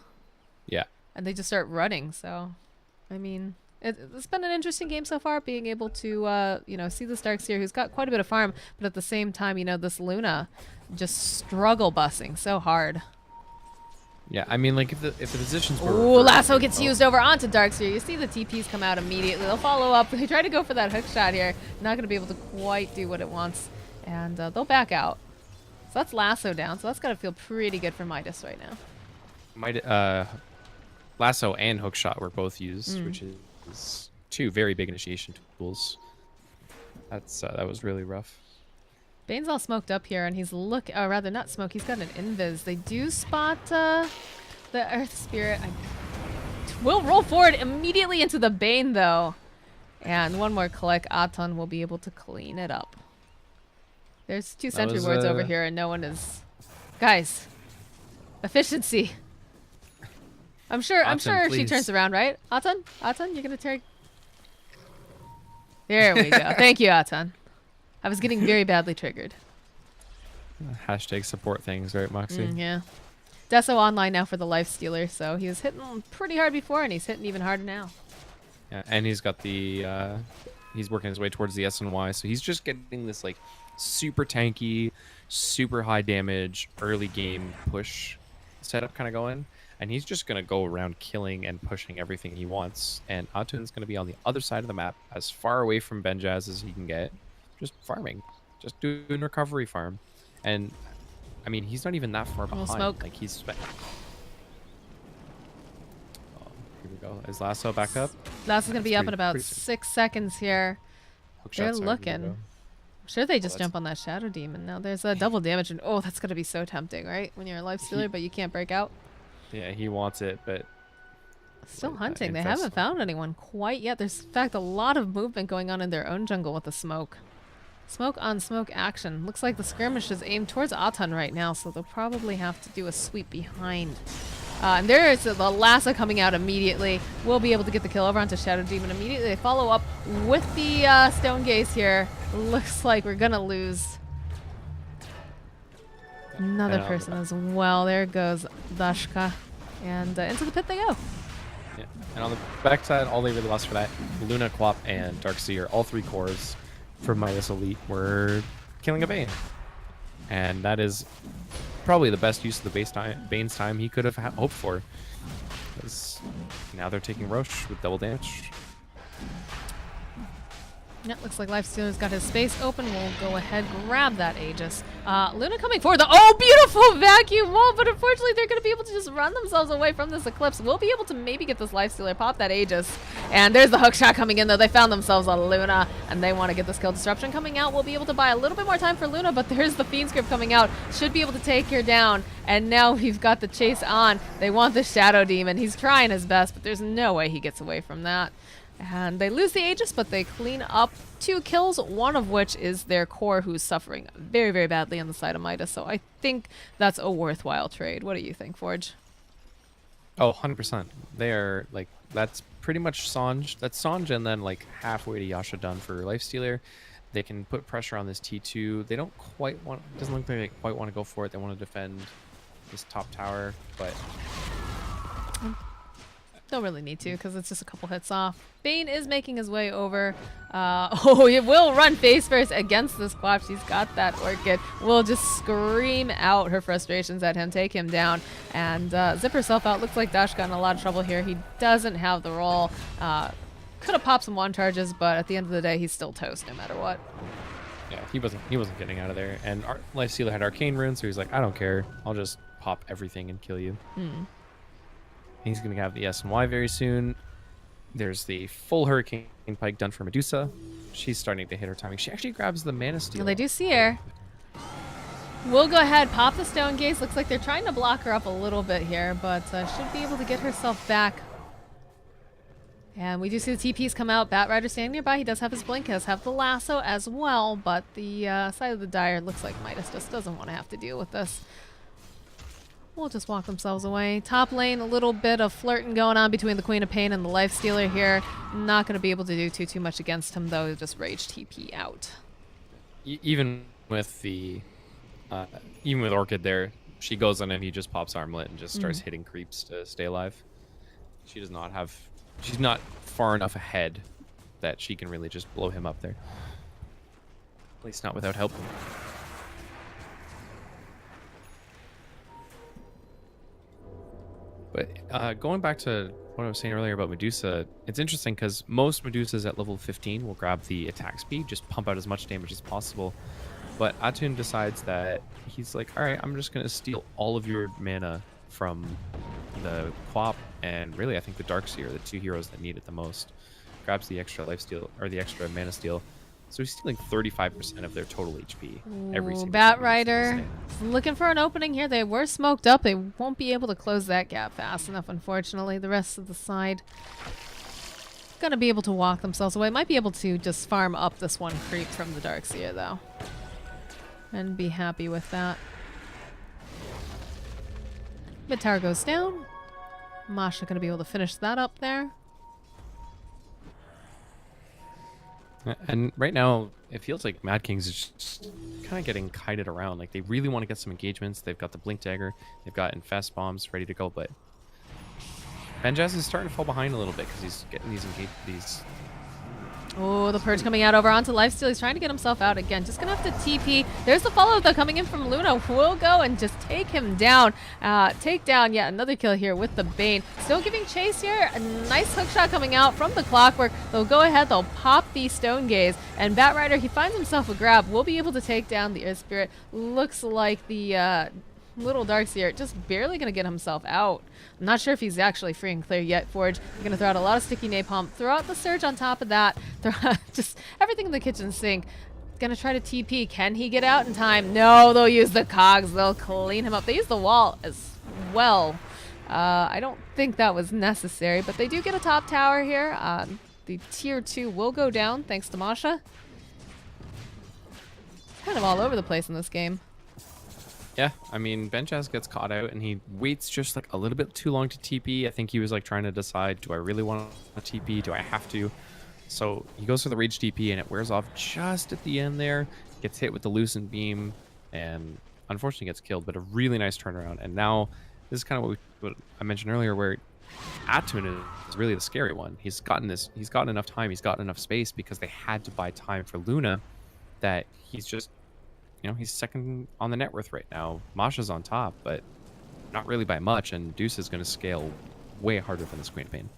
Speaker 2: Yeah.
Speaker 1: And they just start running, so, I mean... It's been an interesting game so far, being able to, you know, see this Darkseer who's got quite a bit of farm, but at the same time, you know, this Luna just struggle bussing so hard.
Speaker 2: Yeah, I mean, like, if the positions were...
Speaker 1: Ooh, lasso gets used over onto Darkseer. You see the TPs come out immediately. They'll follow up. They try to go for that hook shot here. Not going to be able to quite do what it wants, and they'll back out. So that's lasso down, so that's got to feel pretty good for Midas right now.
Speaker 2: Lasso and hookshot were both used, which is two very big initiation tools. That was really rough.
Speaker 1: Bane's all smoked up here, and he's rather not smoke. He's got an invis. They do spot the Earth Spirit. We'll roll forward immediately into the Bane though, and one more click. Aton will be able to clean it up. There's two sentry wards over here, and no one is. Guys, efficiency. I'm sure she turns around, right? Aton, you're gonna take. There we go. Thank you, Aton. I was getting very badly triggered.
Speaker 2: Hashtag support things, right, Moxie?
Speaker 1: Yeah. Deso online now for the Lifestealer, so he was hitting pretty hard before, and he's hitting even harder now.
Speaker 2: Yeah, and he's got the he's working his way towards the SNY, so he's just getting this like super tanky, super high damage early game push setup kind of going. And he's just going to go around killing and pushing everything he wants. And Atun's going to be on the other side of the map, as far away from Benjaz as he can get. Just farming. Just doing recovery farm. And, I mean, he's not even that far behind.
Speaker 1: Smoke.
Speaker 2: Like, he's... Oh, here we go. Is Lasso back up?
Speaker 1: Lasso's going to be up in about 6 seconds here. They're looking. I'm sure they just jump on that Shadow Demon. Now there's a double damage. And, oh, that's going to be so tempting, right? When you're a Lifestealer, but you can't break out.
Speaker 2: Yeah, he wants it, but...
Speaker 1: Still hunting. They haven't found anyone quite yet. There's, in fact, a lot of movement going on in their own jungle with the smoke. Smoke on smoke action. Looks like the skirmish is aimed towards Aton right now, so they'll probably have to do a sweep behind. And there is the lasso coming out immediately. We'll be able to get the kill over onto Shadow Demon immediately. They follow up with the Stone Gaze here. Looks like we're going to lose... Another person as well. There goes Dashka. And into the pit they go.
Speaker 2: Yeah. And on the backside, all they really lost for that, Luna, Quap, and Darkseer, all 3 cores for Midas Elite, were killing a Bane. And that is probably the best use of the Bane's time he could have hoped for. Because now they're taking Roche with double damage.
Speaker 1: Yeah, looks like Lifestealer's got his space open. We'll go ahead, grab that Aegis. Luna coming forward. Oh, beautiful vacuum wall, but unfortunately they're going to be able to just run themselves away from this Eclipse. We'll be able to maybe get this Lifestealer, pop that Aegis. And there's the hook shot coming in, though. They found themselves a Luna, and they want to get this kill disruption coming out. We'll be able to buy a little bit more time for Luna, but there's the Fiend Script coming out. Should be able to take her down. And now we've got the chase on. They want the Shadow Demon. He's trying his best, but there's no way he gets away from that. And they lose the Aegis, but they clean up 2 kills, one of which is their core, who's suffering very, very badly on the side of Midas. So I think that's a worthwhile trade. What do you think, Forge?
Speaker 2: Oh, 100%. They are, like, that's pretty much Sanj. That's Sanj and then, like, halfway to Yasha done for Lifestealer. They can put pressure on this T2. They don't quite want... It doesn't look like they quite want to go for it. They want to defend this top tower, but...
Speaker 1: Don't really need to, because it's just a couple hits off. Bane is making his way over. Oh, he will run face first against this Quap. She's got that Orchid. Will just scream out her frustrations at him, take him down, and zip herself out. Looks like Dash got in a lot of trouble here. He doesn't have the roll. Could have popped some 1 charges, but at the end of the day, he's still toast no matter what.
Speaker 2: Yeah, he wasn't getting out of there. And Lifestealer had Arcane Rune, so he's like, I don't care. I'll just pop everything and kill you. He's going to have the S&Y very soon. There's the full Hurricane Pike done for Medusa. She's starting to hit her timing. She actually grabs the Mana Steel.
Speaker 1: Well, they do see her. We'll go ahead, pop the Stone Gaze. Looks like they're trying to block her up a little bit here, but should be able to get herself back. And we do see the TPs come out. Bat Rider standing nearby. He does have his blink, does have the lasso as well, but the side of the Dire looks like Midas just doesn't want to have to deal with this. We'll just walk themselves away. Top lane, a little bit of flirting going on between the Queen of Pain and the Lifestealer here. Not going to be able to do too much against him, though. Just rage TP out.
Speaker 2: Even with the, even with Orchid there, she goes on and he just pops Armlet and just starts hitting creeps to stay alive. She does not have, she's not far enough ahead that she can really just blow him up there. At least not without help. But going back to what I was saying earlier about Medusa, it's interesting because most Medusas at level 15 will grab the attack speed, just pump out as much damage as possible. But Atun decides that he's like, all right, I'm just going to steal all of your mana from the Quap and really I think the Darkseer, the two heroes that need it the most. Grabs the extra life steal or the extra mana steal. So he's stealing 35% of their total HP every single
Speaker 1: Bat
Speaker 2: time.
Speaker 1: Rider looking for an opening here. They were smoked up. They won't be able to close that gap fast enough, unfortunately. The rest of the side gonna be able to walk themselves away. Might be able to just farm up this one creep from the Darkseer, though. And be happy with that. Mid tower goes down. Masha gonna be able to finish that up there.
Speaker 2: And right now, it feels like MadKings is just kind of getting kited around. Like, they really want to get some engagements. They've got the Blink Dagger. They've got Infest Bombs ready to go. But Benjaz is starting to fall behind a little bit because he's getting these...
Speaker 1: Oh, the Purge coming out over onto Lifesteal. He's trying to get himself out again. Just going to have to TP. There's the follow-up, though, coming in from Luna. We'll go and just take him down. Take down, yeah, another kill here with the Bane. Still giving chase here. A nice hook shot coming out from the Clockwork. They'll go ahead. They'll pop the Stone Gaze. And Bat Rider, he finds himself a grab. We'll be able to take down the Earth Spirit. Looks like the... little Darkseer just barely going to get himself out. I'm not sure if he's actually free and clear yet, Forge. You're going to throw out a lot of sticky napalm. Throw out the Surge on top of that. Throw out just everything in the kitchen sink. Going to try to TP. Can he get out in time? No, they'll use the cogs. They'll clean him up. They use the wall as well. I don't think that was necessary, but they do get a top tower here. The tier 2 will go down thanks to Masha. Kind of all over the place in this game.
Speaker 2: Yeah, I mean, Benjaz gets caught out and he waits just like a little bit too long to TP. I think he was like trying to decide, do I really want to TP? Do I have to? So he goes for the Rage TP and it wears off just at the end there. Gets hit with the Lucent Beam and unfortunately gets killed, but a really nice turnaround. And now this is kind of what I mentioned earlier where Atun is really the scary one. He's gotten enough time, he's gotten enough space because they had to buy time for Luna that he's just, you know, he's second on the net worth right now. Masha's on top, but not really by much, and Deuce is going to scale way harder than this Queen of Pain.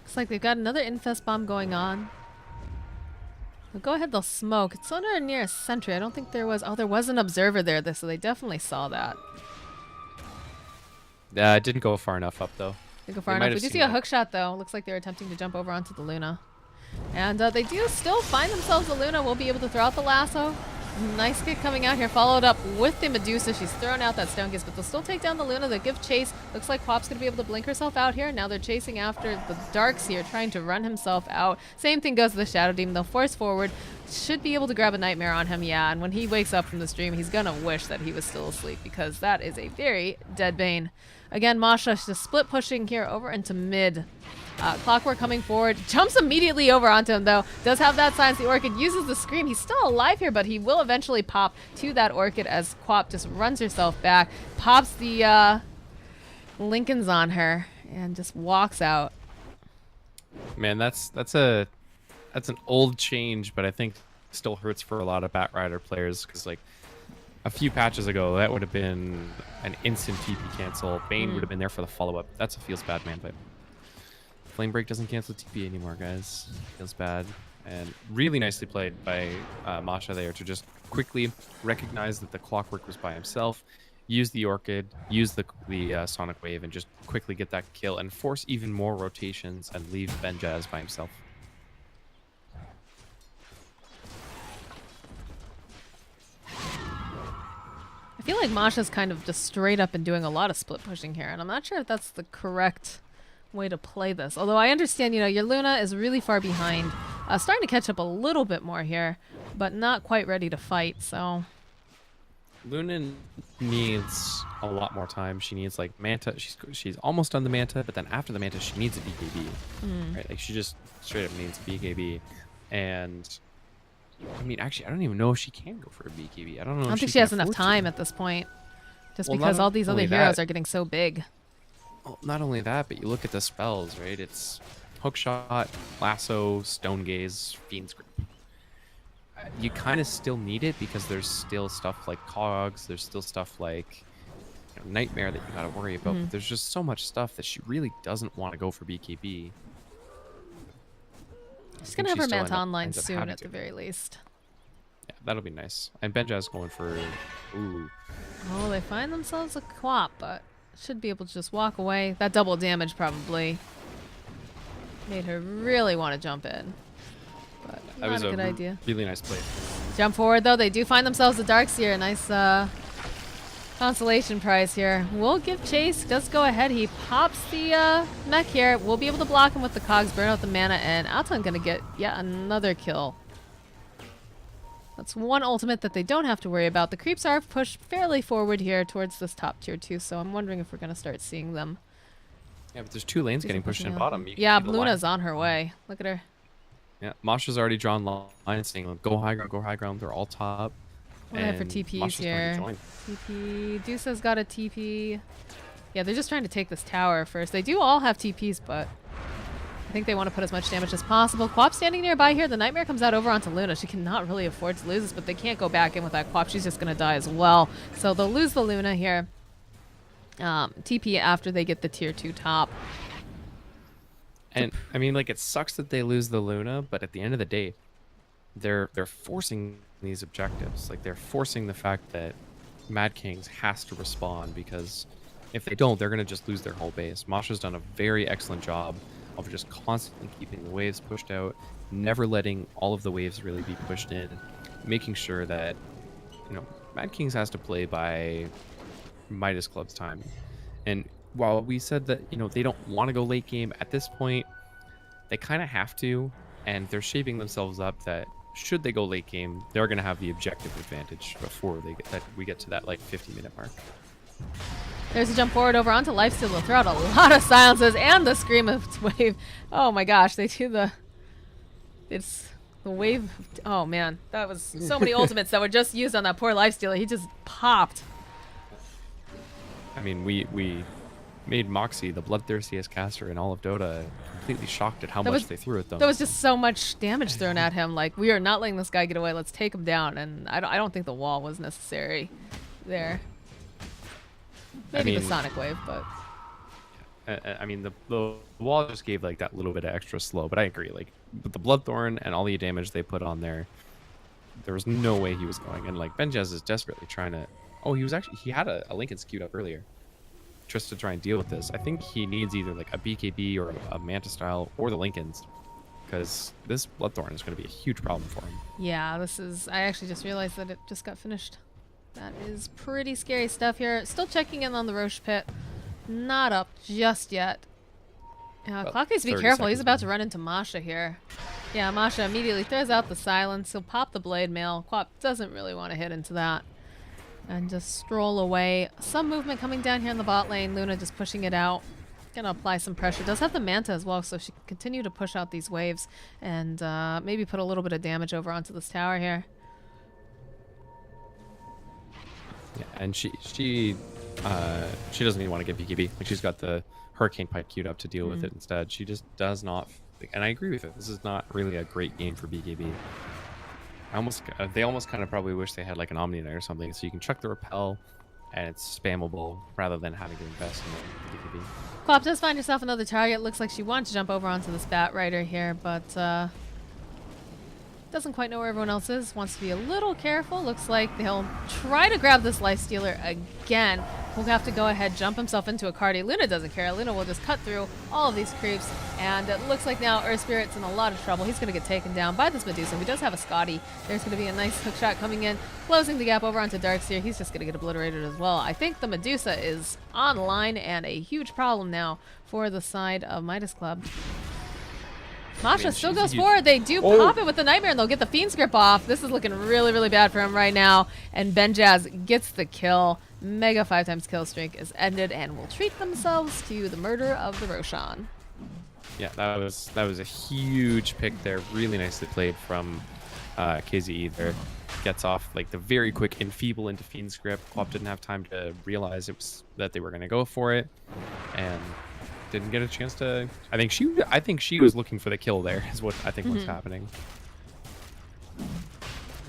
Speaker 1: Looks like they've got another Infest Bomb going on. Well, go ahead, they'll smoke. It's under near a sentry. I don't think there was... Oh, there was an observer there, so they definitely saw that.
Speaker 2: It didn't go far enough up, though.
Speaker 1: Didn't go far enough. We do see a hook shot, though. Looks like they're attempting to jump over onto the Luna. And they do still find themselves a Luna. We'll be able to throw out the lasso. Nice kick coming out here, followed up with the Medusa. She's thrown out that Stone Gaze, but they'll still take down the Luna. They'll give chase. Looks like Quap's going to be able to blink herself out here. Now they're chasing after the Darkseer, trying to run himself out. Same thing goes to the Shadow Demon. They'll force forward. Should be able to grab a Nightmare on him, yeah. And when he wakes up from this dream, he's going to wish that he was still asleep because that is a very dead Bane. Again, Masha just split pushing here over into mid. Clockwork coming forward, jumps immediately over onto him though. Does have that silence. The Orchid uses the Scream. He's still alive here, but he will eventually pop to that Orchid as Quap just runs herself back, pops the Lincolns on her, and just walks out.
Speaker 2: Man, that's an old change, but I think still hurts for a lot of Bat Rider players because like a few patches ago that would have been an instant TP cancel. Bane would have been there for the follow-up. That's a feels bad, man, but Flame Break doesn't cancel TP anymore, guys. Feels bad. And really nicely played by Masha there to just quickly recognize that the Clockwork was by himself, use the Orchid, use the Sonic Wave, and just quickly get that kill and force even more rotations and leave Benjaz by himself.
Speaker 1: I feel like Masha's kind of just straight up and doing a lot of split pushing here, and I'm not sure if that's the correct way to play this. Although I understand, you know, your Luna is really far behind, starting to catch up a little bit more here, but not quite ready to fight, so...
Speaker 2: Luna needs a lot more time. She needs like Manta. She's almost done the Manta, but then after the Manta, she needs a BKB. Right? Like she just straight up needs a BKB. And I mean, actually, I don't even know if she can go for a BKB. I don't know.
Speaker 1: I don't think she has enough time at this point, just because all these other heroes are getting so big.
Speaker 2: Well, not only that, but you look at the spells, right? It's Hookshot, Lasso, Stone Gaze, Fiend's Grip. You kind of still need it because there's still stuff like Cogs, there's still stuff like Nightmare that you gotta worry about. But there's just so much stuff that she really doesn't want to go for BKB.
Speaker 1: She's gonna have her Manta online soon at the very least.
Speaker 2: Yeah, that'll be nice. And Benja's going for... Ooh.
Speaker 1: Oh, they find themselves a Quap, but should be able to just walk away. That double damage probably made her really want to jump in. But
Speaker 2: that was
Speaker 1: a good idea.
Speaker 2: Really nice play.
Speaker 1: Jump forward though. They do find themselves a Darkseer. Nice consolation prize here. We'll give chase. Does go ahead. He pops the mech here. We'll be able to block him with the Cogs, burn out the mana, and Alton gonna get yet another kill. That's one ultimate that they don't have to worry about. The creeps are pushed fairly forward here towards this top tier 2, so I'm wondering if we're gonna start seeing them.
Speaker 2: Yeah, but there's 2 lanes getting pushed in bottom.
Speaker 1: Yeah, Luna's on her way. Look at her.
Speaker 2: Yeah, Masha's already drawn lines saying, go high ground, go high ground. They're all top.
Speaker 1: We'll have for TPs
Speaker 2: Masha's
Speaker 1: here. TP. Deuce has got a TP. Yeah, they're just trying to take this tower first. They do all have TPs, but I think they want to put as much damage as possible. Quap standing nearby here. The Nightmare comes out over onto Luna. She cannot really afford to lose this, but they can't go back in with that Quap. She's just going to die as well. So they'll lose the Luna here. TP after they get the tier 2 top.
Speaker 2: And I mean, like, it sucks that they lose the Luna, but at the end of the day, they're forcing these objectives. Like, they're forcing the fact that MadKings has to respond, because if they don't, they're going to just lose their whole base. Masha's done a very excellent job of just constantly keeping the waves pushed out, never letting all of the waves really be pushed in, making sure that, you know, MadKings has to play by Midas Club's time. And while we said that, you know, they don't want to go late game, at this point, they kind of have to, and they're shaping themselves up that should they go late game, they're going to have the objective advantage before we get to that, like, 50-minute mark.
Speaker 1: There's a jump forward over onto Lifesteal. They'll throw out a lot of silences and the Scream of Wave. Oh my gosh, they do the... It's the wave... Oh man, that was so many ultimates that were just used on that poor Lifestealer. He just popped.
Speaker 2: I mean, we made Moxie the bloodthirstiest caster in all of Dota completely shocked at how much they threw at them.
Speaker 1: There was just so much damage thrown at him. Like, we are not letting this guy get away. Let's take him down. And I don't think the wall was necessary there. Maybe the Sonic Wave, but...
Speaker 2: I mean, the wall just gave, like, that little bit of extra slow. But I agree. Like, with the Bloodthorn and all the damage they put on there, there was no way he was going. And, like, Benjaz is desperately trying to... Oh, he had a Lincoln queued up earlier just to try and deal with this. I think he needs either, like, a BKB or a Manta style or the Lincolns, because this Bloodthorn is going to be a huge problem for him.
Speaker 1: Yeah, this is... I actually just realized that it just got finished. That is pretty scary stuff here. Still checking in on the Roche pit. Not up just yet. Clock needs to be careful. He's about to run into Masha here. Yeah, Masha immediately throws out the silence. He'll pop the blade mail. Quap doesn't really want to hit into that. And just stroll away. Some movement coming down here in the bot lane. Luna just pushing it out. Gonna apply some pressure. Does have the Manta as well, so she can continue to push out these waves and maybe put a little bit of damage over onto this tower here.
Speaker 2: Yeah, and she doesn't even want to get BKB. Like, she's got the Hurricane Pike queued up to deal with it instead. She just does not. And I agree with it. This is not really a great game for BKB. They almost kind of probably wish they had like an Omni Knight or something, so you can chuck the repel and it's spammable rather than having to invest in the BKB.
Speaker 1: Quap does find herself another target. Looks like she wanted to jump over onto this Bat Rider here, but doesn't quite know where everyone else is. Wants to be a little careful. Looks like they'll try to grab this Lifestealer again. will have to go ahead, jump himself into a Cardi. Luna doesn't care. Luna will just cut through all of these creeps, and it looks like now Earth Spirit's in a lot of trouble. He's going to get taken down by this Medusa. He does have a Scotty. There's going to be a nice hook shot coming in, closing the gap over onto Darkseer. He's just going to get obliterated as well. I think the Medusa is online and a huge problem now for the side of Midas Club. Masha still goes forward. They do pop it with the Nightmare, and they'll get the Fiend's Grip off. This is looking really, really bad for him right now. And Benjaz gets the kill. Mega 5x kill streak is ended, and will treat themselves to the murder of the Roshan.
Speaker 2: Yeah, that was a huge pick there. Really nicely played from KZE there. Gets off like the very quick Enfeeble into Fiend's Grip. Quap didn't have time to realize it was that they were going to go for it, and didn't get a chance to. I think she was looking for the kill there. Is what I think was happening.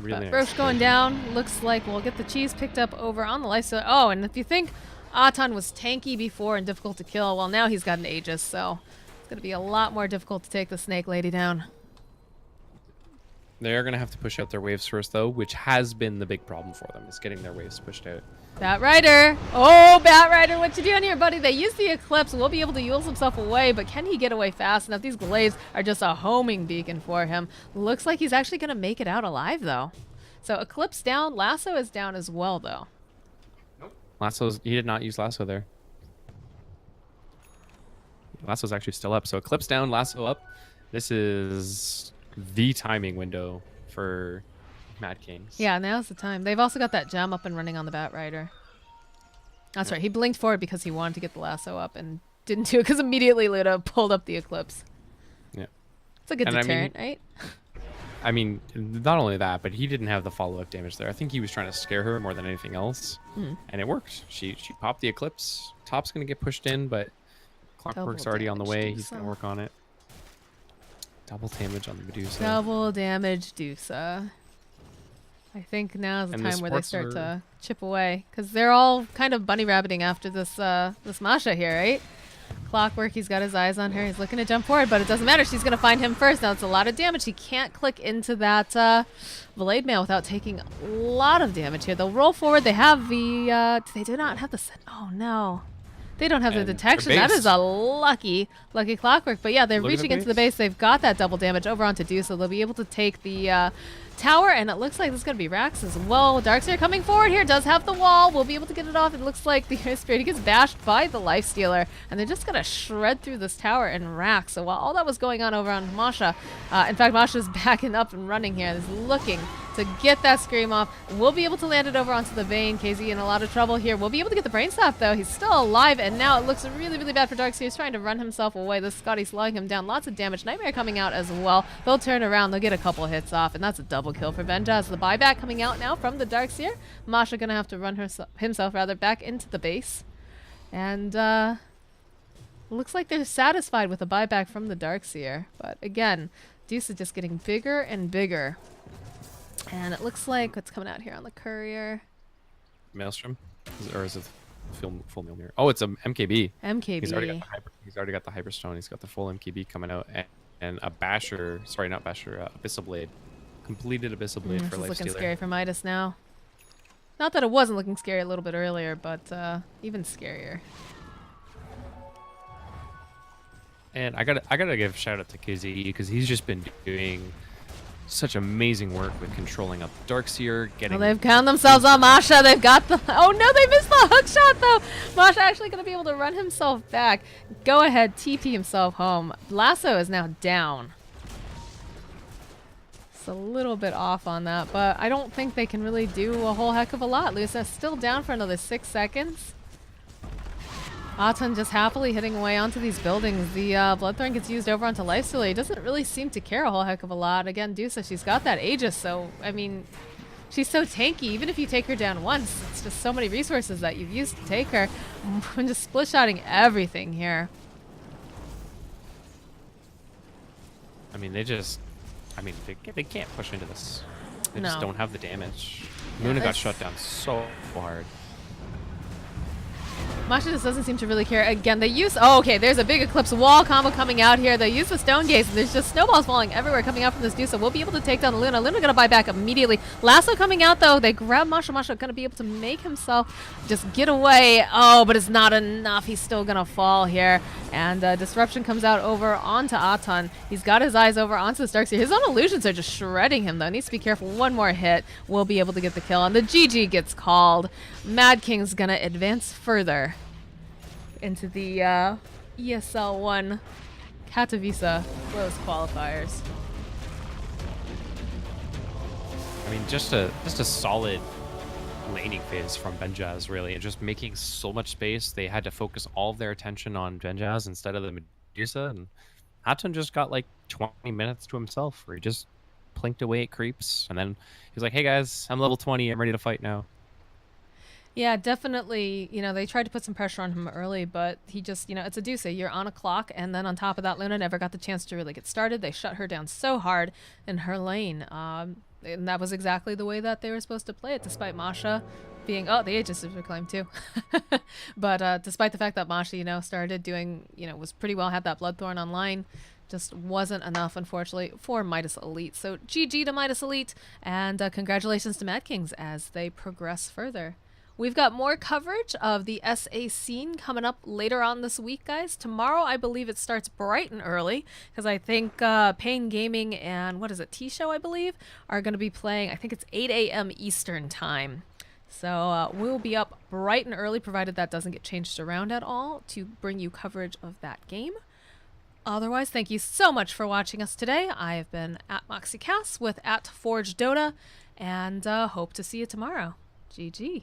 Speaker 2: Really nice.
Speaker 1: Roche going down. Looks like we'll get the cheese picked up over on the lifesteal. Oh, and if you think Atan was tanky before and difficult to kill, well, now he's got an Aegis, so it's going to be a lot more difficult to take the Snake Lady down.
Speaker 2: They are going to have to push out their waves first, though, which has been the big problem for them, is getting their waves pushed out.
Speaker 1: Batrider. Oh, Batrider, what you doing here, buddy? They use the Eclipse. Will be able to use himself away, but can he get away fast enough? These glaives are just a homing beacon for him. Looks like he's actually going to make it out alive, though. So Eclipse down. Lasso is down as well, though.
Speaker 2: Nope. He did not use Lasso there. Lasso's actually still up. So Eclipse down, Lasso up. This is the timing window for MadKings.
Speaker 1: Yeah, now's the time. They've also got that gem up and running on the Batrider. That's right. He blinked forward because he wanted to get the Lasso up and didn't do it because immediately Luda pulled up the Eclipse.
Speaker 2: Yeah.
Speaker 1: It's a good deterrent, right?
Speaker 2: I mean, not only that, but he didn't have the follow-up damage there. I think he was trying to scare her more than anything else, and it worked. She popped the Eclipse. Top's going to get pushed in, but Clockwork's already on the way. He's going to work on it. Double damage on the Medusa.
Speaker 1: Double damage Dusa. I think now's the time where they start to chip away, because they're all kind of bunny rabbiting after this this Masha here, right? Clockwork, he's got his eyes on her. He's looking to jump forward, but it doesn't matter. She's going to find him first. Now, it's a lot of damage. He can't click into that Blade Mail without taking a lot of damage here. They'll roll forward. They have the... they do not have the... Oh, no. They don't have the detection. That is a lucky Clockwork. But, yeah, they're reaching into the base. They've got that double damage over onto Deuce, so they'll be able to take the... tower, and it looks like this is going to be Rax as well. Darkseer coming forward here, does have the wall. We'll be able to get it off. It looks like the Earth Spirit, he gets bashed by the Lifestealer, and they're just going to shred through this tower and Rax. So while all that was going on over on Masha, in fact, Masha's backing up and running here. He's looking to get that Scream off. We'll be able to land it over onto the Vayne. KZ in a lot of trouble here. We'll be able to get the Brain Stop, though. He's still alive, and now it looks really, really bad for Darkseer. He's trying to run himself away. This Scotty's slowing him down. Lots of damage. Nightmare coming out as well. They'll turn around. They'll get a couple hits off, and that's a double kill for Benjaz. The buyback coming out now from the Darkseer. Masha gonna have to run himself back into the base. And looks like they're satisfied with the buyback from the Darkseer. But again, Deuce is just getting bigger and bigger. And it looks like what's coming out here on the courier.
Speaker 2: Maelstrom? Or is it full meal mirror? Oh, it's a MKB.
Speaker 1: MKB.
Speaker 2: He's already got the Hyperstone. He's got the full MKB coming out. And a Basher, sorry, not Basher, Abyssal Blade. Completed Abyssal Blade for Lifestealer.
Speaker 1: This is looking scary for Midas now. Not that it wasn't looking scary a little bit earlier, but even scarier.
Speaker 2: And I gotta give a shout out to KZE because he's just been doing such amazing work with controlling up the Darkseer, getting...
Speaker 1: Well, they've counted themselves on Masha. They've got the... Oh, no, they missed the hook shot, though. Masha actually going to be able to run himself back. Go ahead, TP himself home. Lasso is now down. It's a little bit off on that, but I don't think they can really do a whole heck of a lot. Lusa's still down for another 6 seconds. Atan just happily hitting away onto these buildings. The Bloodthorn gets used over onto Lifestealer. He doesn't really seem to care a whole heck of a lot. Again, Dusa, she's got that Aegis, so, I mean, she's so tanky. Even if you take her down once, it's just so many resources that you've used to take her. I'm just split-shotting everything here.
Speaker 2: I mean, they can't push into this. They just don't have the damage. Luna got shut down so hard.
Speaker 1: Masha just doesn't seem to really care. Again, they use... Oh, okay, there's a big Eclipse wall combo coming out here. They use the Stone Gaze, and there's just snowballs falling everywhere coming out from this dude, so we'll be able to take down Luna. Luna gonna buy back immediately. Lasso coming out, though. They grab Masha. Masha gonna be able to make himself just get away. Oh, but it's not enough. He's still gonna fall here. And Disruption comes out over onto Aton. He's got his eyes over onto the Starkseer. His own illusions are just shredding him, though. Needs to be careful. One more hit. We'll be able to get the kill. And the GG gets called. MadKings gonna advance further into the ESL 1 Katowice close qualifiers.
Speaker 2: I mean, just a solid laning phase from Benjaz, really, and just making so much space. They had to focus all of their attention on Benjaz instead of the Medusa, and Hatton just got like 20 minutes to himself, where he just plinked away at creeps, and then he was like, "Hey guys, I'm level 20. I'm ready to fight now."
Speaker 1: Yeah, definitely. You know, they tried to put some pressure on him early, but he just, it's a Deuce. You're on a clock, and then on top of that, Luna never got the chance to really get started. They shut her down so hard in her lane. And that was exactly the way that they were supposed to play it, despite Masha being... Oh, the Aegis is reclaimed too. But despite the fact that Masha, started doing, was pretty well, had that Bloodthorn online, just wasn't enough, unfortunately, for Midas Elite. So GG to Midas Elite, and congratulations to MadKings as they progress further. We've got more coverage of the SA scene coming up later on this week, guys. Tomorrow, I believe it starts bright and early, because I think Pain Gaming and, T-Show, I believe, are going to be playing, I think it's 8 a.m. Eastern time. So we'll be up bright and early, provided that doesn't get changed around at all, to bring you coverage of that game. Otherwise, thank you so much for watching us today. I have been at MoxieCast with @ForgeDota, and hope to see you tomorrow. GG.